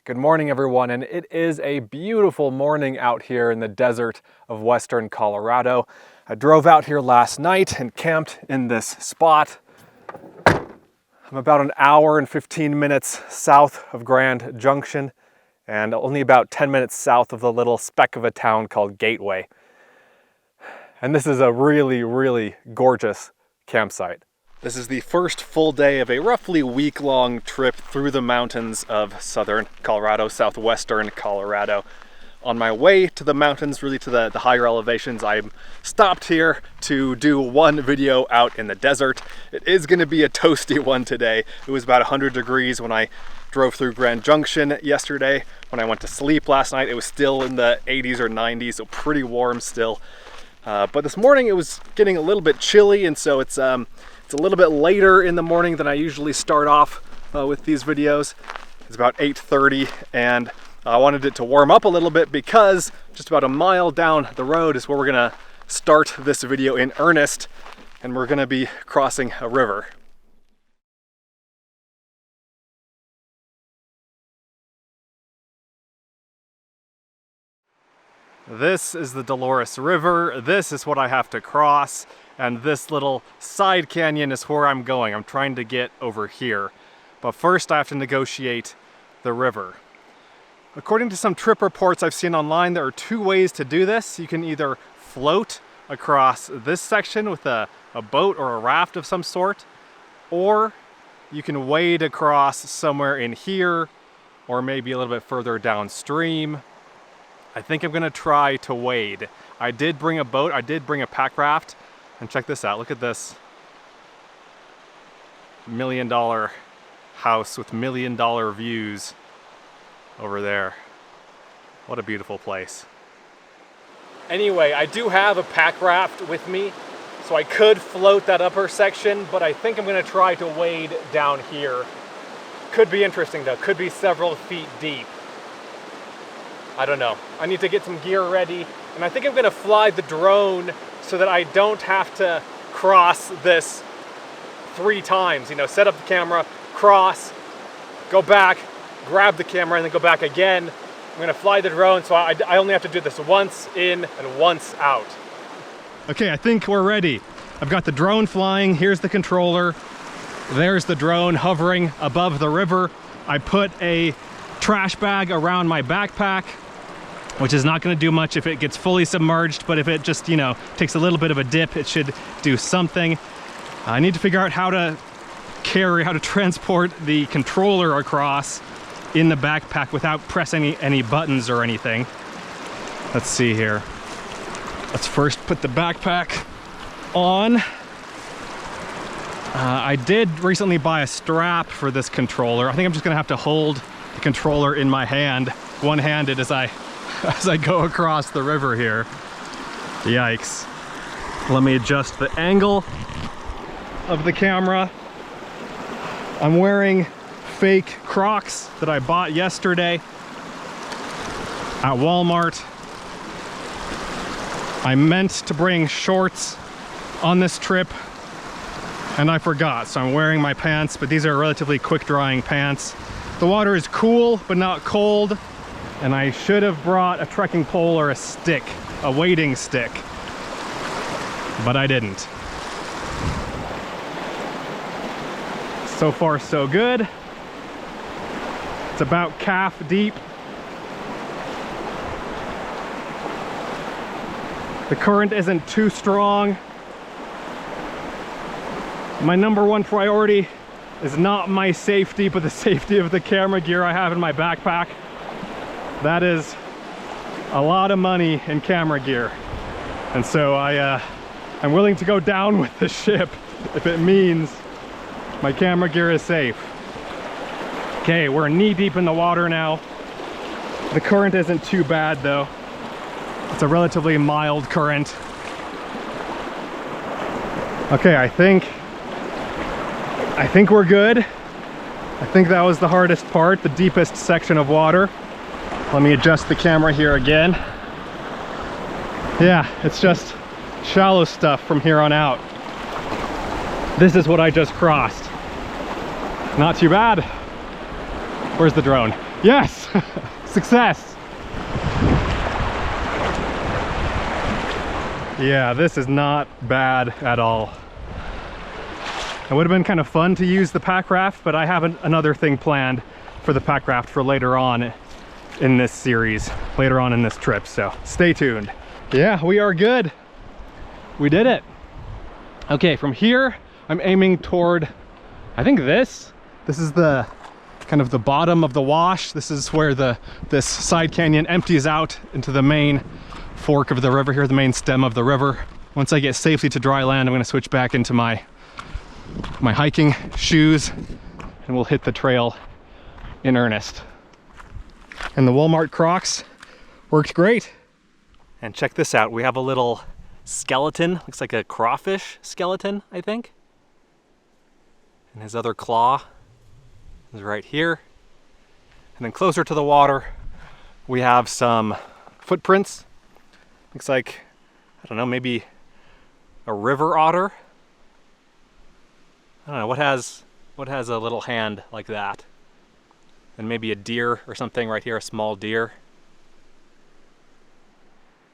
Good morning, everyone, and it is a beautiful morning out here in the desert of western Colorado. I drove out here last night and camped in this spot. I'm about an hour and 15 minutes south of Grand Junction and only about 10 minutes south of the little speck of a town called Gateway. And this is a really gorgeous campsite. This is the first full day of a roughly week-long trip through the mountains of southern Colorado, southwestern Colorado. On my way to the mountains, really to the higher elevations, I'm stopped here to do one video out in the desert. It is going to be a toasty one today. It was about 100 degrees when I drove through Grand Junction yesterday. When I went to sleep last night, it was still in the 80s or 90s, so pretty warm still. But this morning it was getting a little bit chilly, and so it's a little bit later in the morning than I usually start off with these videos. It's about 8:30, and I wanted it to warm up a little bit because just about a mile down the road is where we're gonna start this video in earnest, and we're gonna be crossing a river. This is the Dolores River. This is what I have to cross. And this little side canyon is where I'm going. I'm trying to get over here. But first I have to negotiate the river. According to some trip reports I've seen online, there are two ways to do this. You can either float across this section with a boat or a raft of some sort, or you can wade across somewhere in here, or maybe a little bit further downstream. I think I'm gonna try to wade. I did bring a boat, I did bring a pack raft. And check this out, look at this $1 million house with $1 million views over there. What a beautiful place. Anyway, I do have a pack raft with me, so I could float that upper section, but I think I'm gonna try to wade down here. Could be interesting though, could be several feet deep. I don't know. I need to get some gear ready, and I think I'm gonna fly the drone so that I don't have to cross this 3 times. You know, set up the camera, cross, go back, grab the camera, and then go back again. I'm gonna fly the drone, so I only have to do this once in and once out. Okay, I think we're ready. I've got the drone flying, here's the controller. There's the drone hovering above the river. I put a trash bag around my backpack, which is not going to do much if it gets fully submerged, but if it just, you know, takes a little bit of a dip, it should do something. I need to figure out how to transport the controller across in the backpack without pressing any buttons or anything. Let's see here. Let's first put the backpack on. I did recently buy a strap for this controller. I think I'm just gonna have to hold the controller in my hand, one-handed as I go across the river here. Yikes. Let me adjust the angle of the camera. I'm wearing fake Crocs that I bought yesterday at Walmart. I meant to bring shorts on this trip and I forgot, so I'm wearing my pants, but these are relatively quick drying pants. The water is cool but not cold, and I should have brought a trekking pole or a stick, a wading stick, but I didn't. So far so good. It's about calf deep. The current isn't too strong. My number one priority is not my safety, but the safety of the camera gear I have in my backpack. That is a lot of money in camera gear. And so I'm willing to go down with the ship if it means my camera gear is safe. Okay, we're knee deep in the water now. The current isn't too bad though. It's a relatively mild current. Okay, I think we're good. I think that was the hardest part, the deepest section of water. Let me adjust the camera here again. Yeah, it's just shallow stuff from here on out. This is what I just crossed. Not too bad. Where's the drone? Yes, success. Yeah, this is not bad at all. It would have been kind of fun to use the pack raft, but I have another thing planned for the pack raft for later on in this series, later on in this trip, so stay tuned. Yeah, we are good. We did it. Okay, from here, I'm aiming toward, I think this is the kind of the bottom of the wash. This is where this side canyon empties out into the main fork of the river here, the main stem of the river. Once I get safely to dry land, I'm gonna switch back into my hiking shoes and we'll hit the trail in earnest. And the Walmart Crocs worked great. And check this out, we have a little skeleton, looks like a crawfish skeleton, I think. And his other claw is right here. And then closer to the water, we have some footprints. Looks like, I don't know, maybe a river otter. I don't know, what has a little hand like that? And maybe a deer or something right here, a small deer.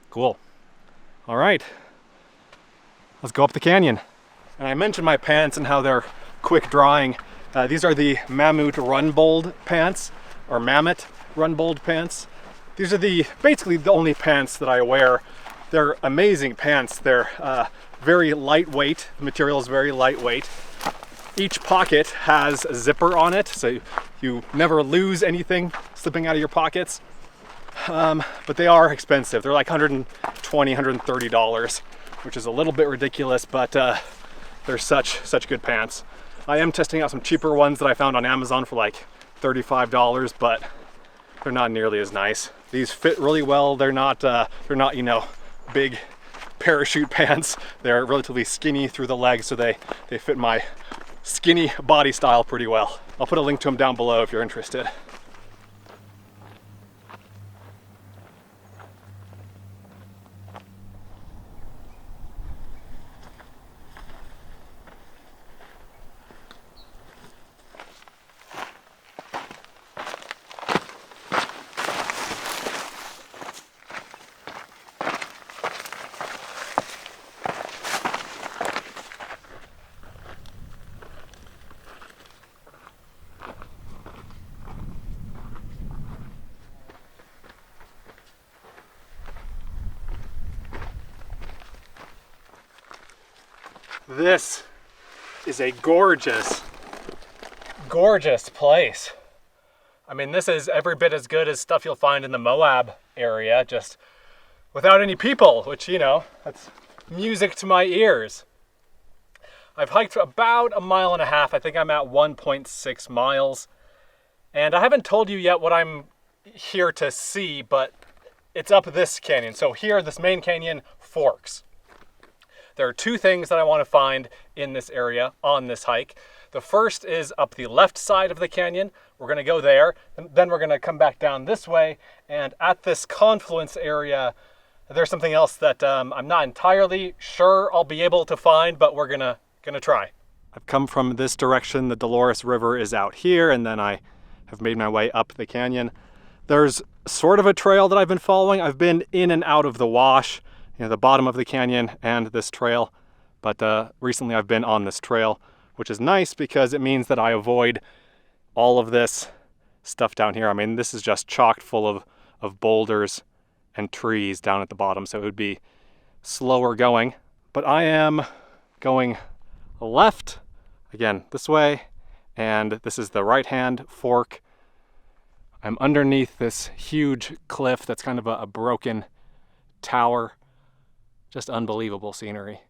Cool. All right, let's go up the canyon. And I mentioned my pants and how they're quick drying. These are the Mammoth Run Bold pants, or Mammoth Run Bold pants. These are basically the only pants that I wear. They're amazing pants. They're very lightweight. The material is very lightweight. Each pocket has a zipper on it, so you never lose anything slipping out of your pockets. But they are expensive. They're like $120, $130, which is a little bit ridiculous, but they're such good pants. I am testing out some cheaper ones that I found on Amazon for like $35, but they're not nearly as nice. These fit really well. They're not, you know, big parachute pants. They're relatively skinny through the legs, so they fit my skinny body style pretty well. I'll put a link to them down below if you're interested. This is a gorgeous, gorgeous place. I mean, this is every bit as good as stuff you'll find in the Moab area, just without any people, which, you know, that's music to my ears. I've hiked about 1.5 miles. I think I'm at 1.6 miles. And I haven't told you yet what I'm here to see, but it's up this canyon. So here, this main canyon forks. There are two things that I want to find in this area on this hike. The first is up the left side of the canyon. We're going to go there, and then we're going to come back down this way. And at this confluence area, there's something else that I'm not entirely sure I'll be able to find, but we're gonna try. I've come from this direction. The Dolores River is out here, and then I have made my way up the canyon. There's sort of a trail that I've been following. I've been in and out of the wash, you know, the bottom of the canyon and this trail, but recently I've been on this trail, which is nice because it means that I avoid all of this stuff down here. I mean, this is just chocked full of boulders and trees down at the bottom, so it would be slower going. But I am going left, again, this way, and this is the right-hand fork. I'm underneath this huge cliff that's kind of a broken tower. Just unbelievable scenery.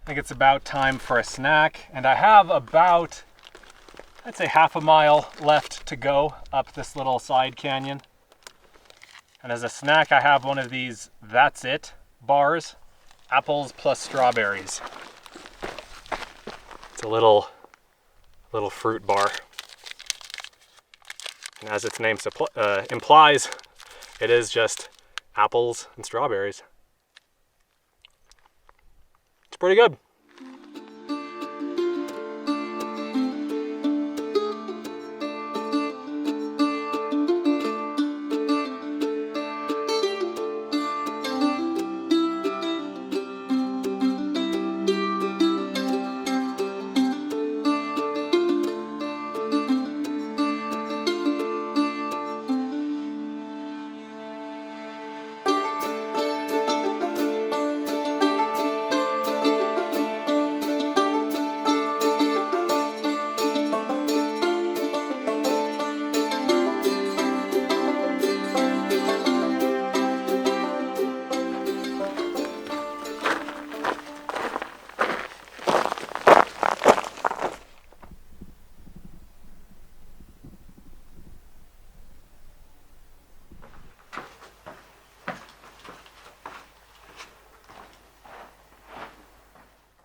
I think it's about time for a snack, and I have about, I'd say, 1/2 mile left to go up this little side canyon. And as a snack, I have one of these That's It bars, apples plus strawberries. It's a little fruit bar. And as its name implies, it is just apples and strawberries. It's pretty good.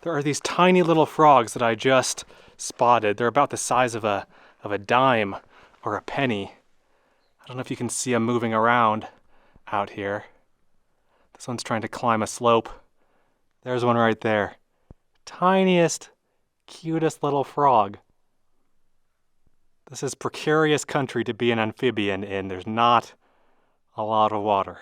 There are these tiny little frogs that I just spotted. They're about the size of a dime or a penny. I don't know if you can see them moving around out here. This one's trying to climb a slope. There's one right there. Tiniest, cutest little frog. This is precarious country to be an amphibian in. There's not a lot of water.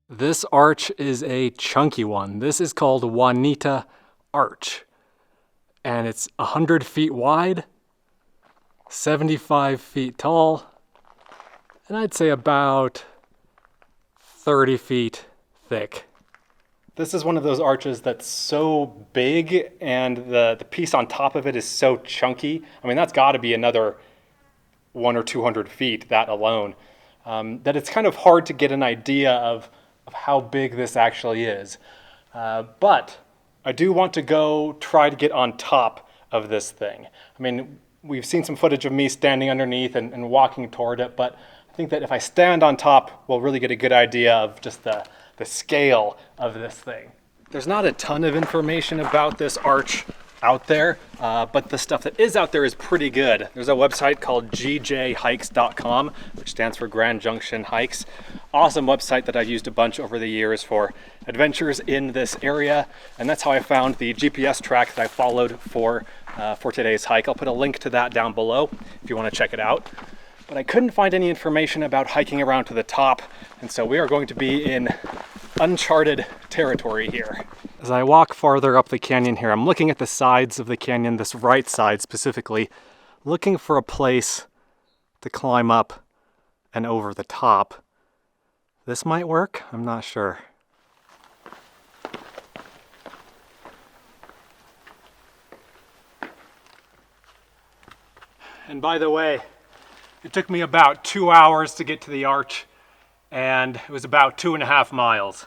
This arch is a chunky one. This is called Juanita Arch. And it's 100 feet wide, 75 feet tall, and I'd say about 30 feet thick. This is one of those arches that's so big and the piece on top of it is so chunky. I mean, that's gotta be another 100 or 200 feet, that alone, that it's kind of hard to get an idea of how big this actually is. But I do want to go try to get on top of this thing. I mean, we've seen some footage of me standing underneath and walking toward it, but I think that if I stand on top, we'll really get a good idea of just the scale of this thing. There's not a ton of information about this arch out there, but the stuff that is out there is pretty good. There's a website called gjhikes.com, which stands for Grand Junction Hikes. Awesome website that I've used a bunch over the years for adventures in this area, and that's how I found the GPS track that I followed for today's hike. I'll put a link to that down below if you want to check it out. But I couldn't find any information about hiking around to the top, and so we are going to be in uncharted territory here. As I walk farther up the canyon here, I'm looking at the sides of the canyon, this right side specifically, looking for a place to climb up and over the top. This might work, I'm not sure. And by the way, it took me about 2 hours to get to the arch, and it was about 2.5 miles.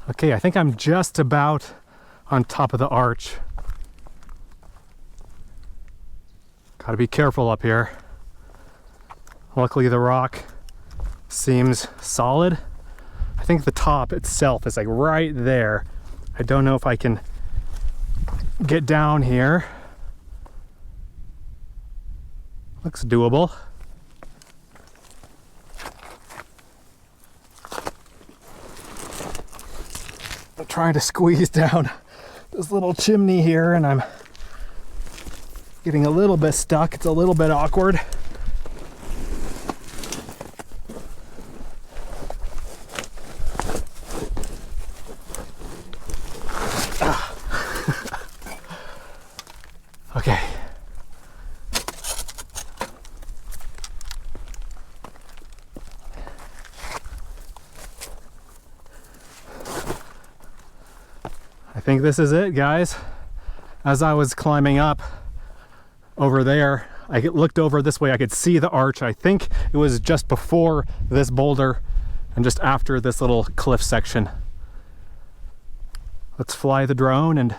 Okay, I think I'm just about on top of the arch. Gotta be careful up here. Luckily the rock seems solid. I think the top itself is like right there. I don't know if I can get down here. Looks doable. I'm trying to squeeze down this little chimney here and I'm getting a little bit stuck. It's a little bit awkward. Okay. I think this is it, guys. as I was climbing up over there, I looked over this way, I could see the arch. I think it was just before this boulder and just after this little cliff section. Let's fly the drone and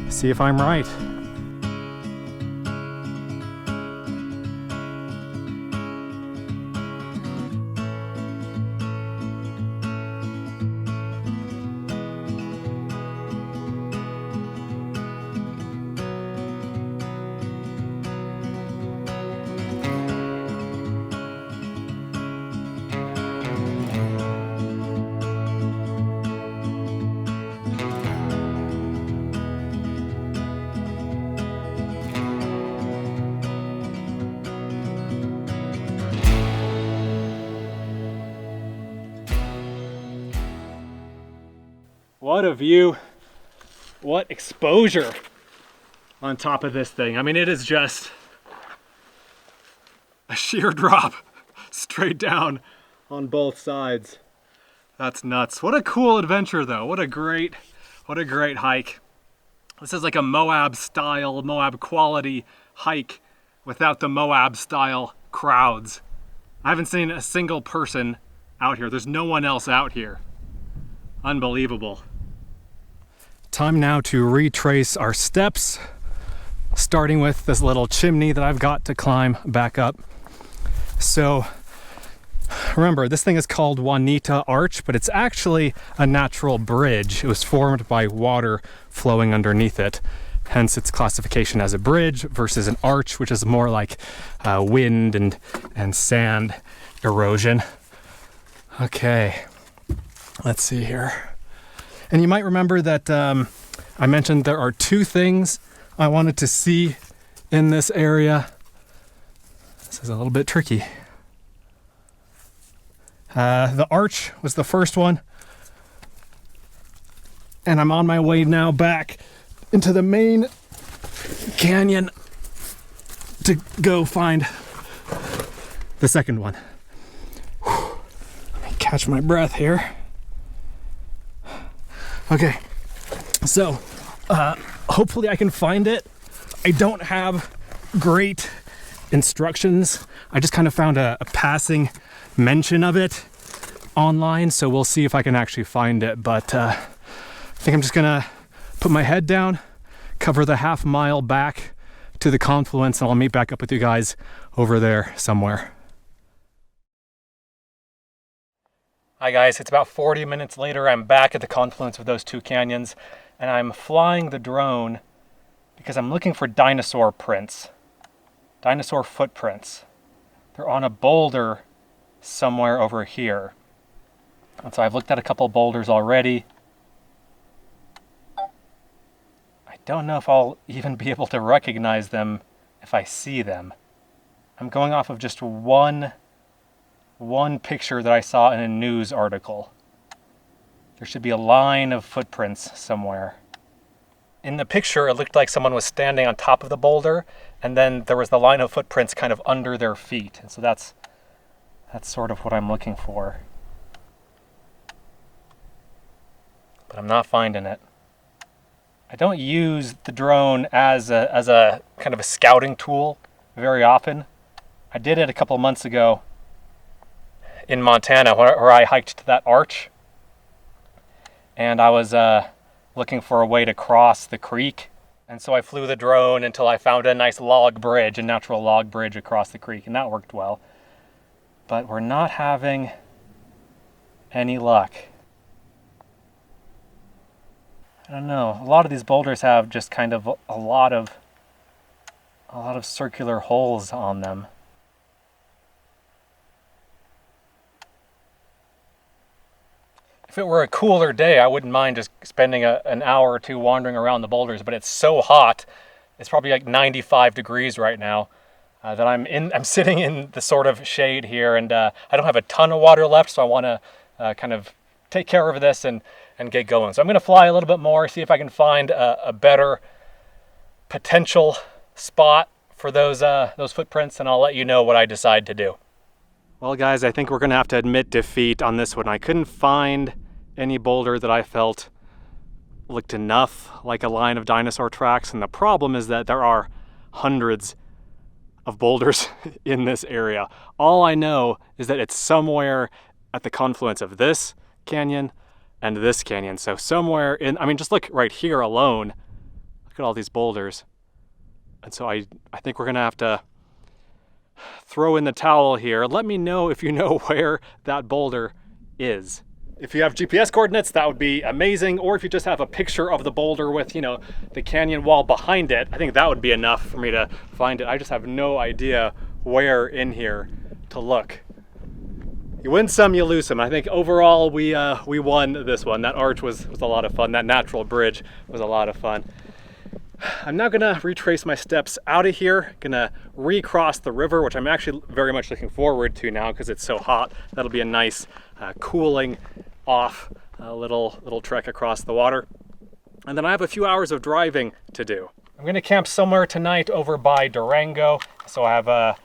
see if I'm right. What a view, what exposure on top of this thing. I mean, it is just a sheer drop straight down on both sides. That's nuts. What a cool adventure though. What a great hike. This is like a Moab-style, Moab quality hike without the Moab-style crowds. I haven't seen a single person out here. There's no one else out here. Unbelievable. Time now to retrace our steps, starting with this little chimney that I've got to climb back up. So remember, this thing is called Juanita Arch, but it's actually a natural bridge. It was formed by water flowing underneath it, hence its classification as a bridge versus an arch, which is more like wind and sand erosion. Okay, let's see here. And you might remember that I mentioned there are two things I wanted to see in this area. This is a little bit tricky. The arch was the first one, and I'm on my way now back into the main canyon to go find the second one. Whew. Let me catch my breath here. Okay, so hopefully I can find it. I don't have great instructions. I just kind of found a passing mention of it online, so we'll see if I can actually find it. But I think I'm just gonna put my head down, cover the half mile back to the confluence, and I'll meet back up with you guys over there somewhere. Hi guys, it's about 40 minutes later. I'm back at the confluence of those two canyons, and I'm flying the drone because I'm looking for dinosaur prints, dinosaur footprints. They're on a boulder somewhere over here. And so I've looked at a couple boulders already. I don't know if I'll even be able to recognize them if I see them. I'm going off of just one picture that I saw in a news article. There should be a line of footprints somewhere. In the picture, it looked like someone was standing on top of the boulder, and then there was the line of footprints kind of under their feet. And so that's sort of what I'm looking for. But I'm not finding it. I don't use the drone as a kind of a scouting tool very often. I did it a couple months ago in Montana where I hiked to that arch, and I was looking for a way to cross the creek, and so I flew the drone until I found a nice log bridge, a natural log bridge across the creek, and that worked well. But we're not having any luck. I don't know, a lot of these boulders have just kind of a lot of circular holes on them. If it were a cooler day, I wouldn't mind just spending an hour or two wandering around the boulders, but it's so hot. It's probably like 95 degrees right now that I'm sitting in the sort of shade here, and I don't have a ton of water left, so I want to kind of take care of this and get going. So I'm going to fly a little bit more, see if I can find a better potential spot for those footprints, and I'll let you know what I decide to do. Well, guys, I think we're going to have to admit defeat on this one. I couldn't find any boulder that I felt looked enough like a line of dinosaur tracks, and the problem is that there are hundreds of boulders in this area. All I know is that it's somewhere at the confluence of this canyon and this canyon. So somewhere in, I mean, just look right here alone. Look at all these boulders. And so I think we're gonna have to throw in the towel here. Let me know if you know where that boulder is. If you have GPS coordinates, that would be amazing. Or if you just have a picture of the boulder with, you know, the canyon wall behind it, I think that would be enough for me to find it. I just have no idea where in here to look. You win some, you lose some. I think overall we won this one. That arch was a lot of fun. That natural bridge was a lot of fun. I'm now gonna retrace my steps out of here, gonna recross the river, which I'm actually very much looking forward to now because it's so hot. That'll be a nice cooling off little trek across the water. And then I have a few hours of driving to do. I'm gonna camp somewhere tonight over by Durango, so I have a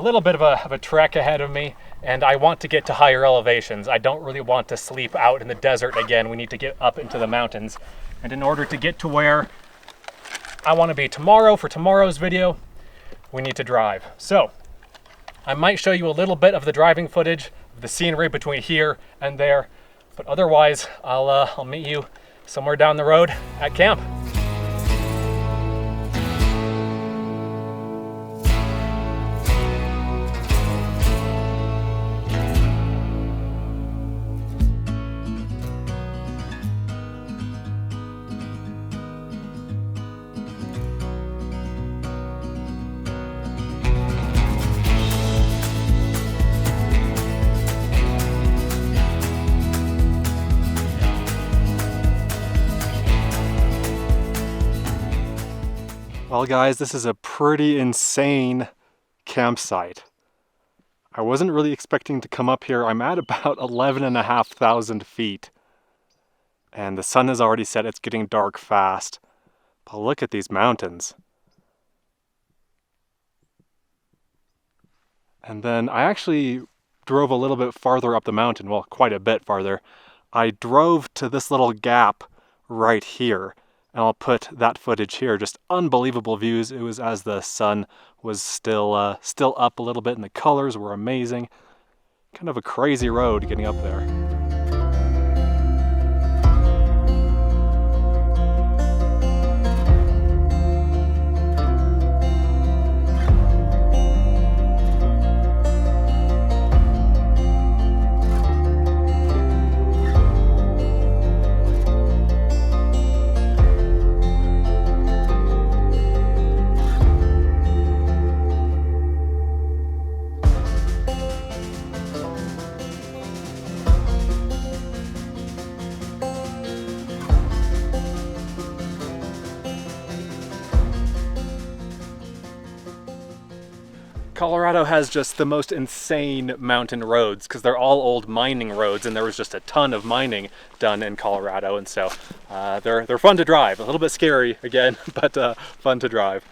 little bit of a trek ahead of me, and I want to get to higher elevations. I don't really want to sleep out in the desert again. We need to get up into the mountains. And in order to get to where I want to be tomorrow for tomorrow's video, we need to drive. So I might show you a little bit of the driving footage of the scenery between here and there, but otherwise I'll meet you somewhere down the road at camp. Well guys, this is a pretty insane campsite. I wasn't really expecting to come up here. I'm at about 11,500 feet. And the sun has already set, it's getting dark fast. But look at these mountains. And then I actually drove a little bit farther up the mountain, well, quite a bit farther. I drove to this little gap right here. And I'll put that footage here. Just unbelievable views. It was as the sun was still up a little bit, and the colors were amazing. Kind of a crazy road getting up there. Colorado has just the most insane mountain roads because they're all old mining roads, and there was just a ton of mining done in Colorado, and so they're fun to drive. A little bit scary again, but fun to drive.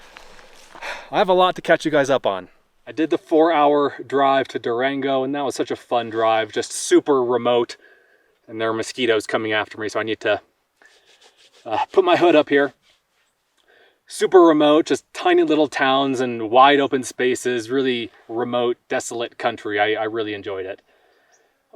I have a lot to catch you guys up on. I did the 4-hour drive to Durango, and that was such a fun drive, just super remote, and there are mosquitoes coming after me, so I need to put my hood up here. Super remote, just tiny little towns and wide open spaces, really remote, desolate country. I really enjoyed it.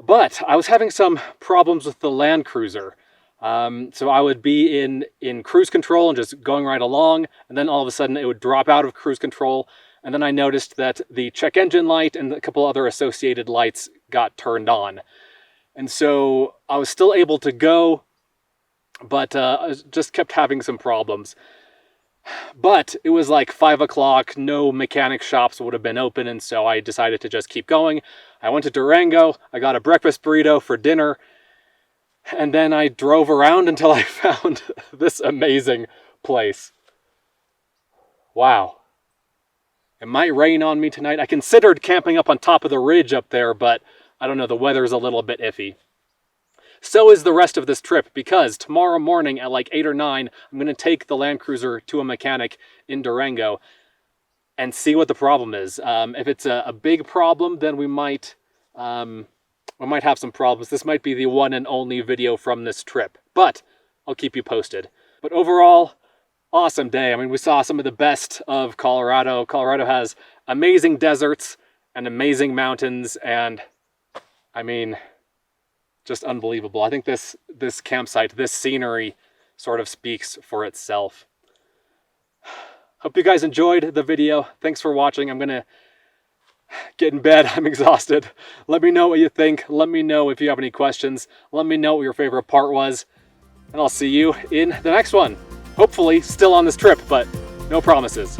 But I was having some problems with the Land Cruiser. So I would be in cruise control and just going right along, and then all of a sudden it would drop out of cruise control, and then I noticed that the check engine light and a couple other associated lights got turned on. And so I was still able to go, but I just kept having some problems. But it was like 5 o'clock, no mechanic shops would have been open, and so I decided to just keep going. I went to Durango, I got a breakfast burrito for dinner, and then I drove around until I found this amazing place. Wow. It might rain on me tonight. I considered camping up on top of the ridge up there, but I don't know, the weather's a little bit iffy. So is the rest of this trip, because tomorrow morning at like 8 or 9, I'm going to take the Land Cruiser to a mechanic in Durango and see what the problem is. If it's a big problem, then we might have some problems. This might be the one and only video from this trip. But I'll keep you posted. But overall, awesome day. I mean, we saw some of the best of Colorado. Colorado has amazing deserts and amazing mountains, and I mean, just unbelievable. I think this campsite, this scenery sort of speaks for itself. Hope you guys enjoyed the video. Thanks for watching. I'm gonna get in bed. I'm exhausted. Let me know what you think. Let me know if you have any questions. Let me know what your favorite part was. And I'll see you in the next one. Hopefully still on this trip, but no promises.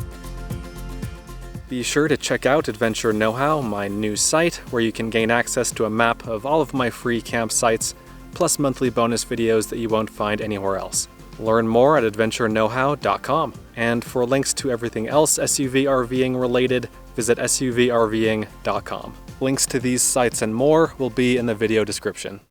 Be sure to check out Adventure Know-How, my new site, where you can gain access to a map of all of my free campsites, plus monthly bonus videos that you won't find anywhere else. Learn more at adventureknowhow.com. And for links to everything else SUV RVing related, visit suvrving.com. Links to these sites and more will be in the video description.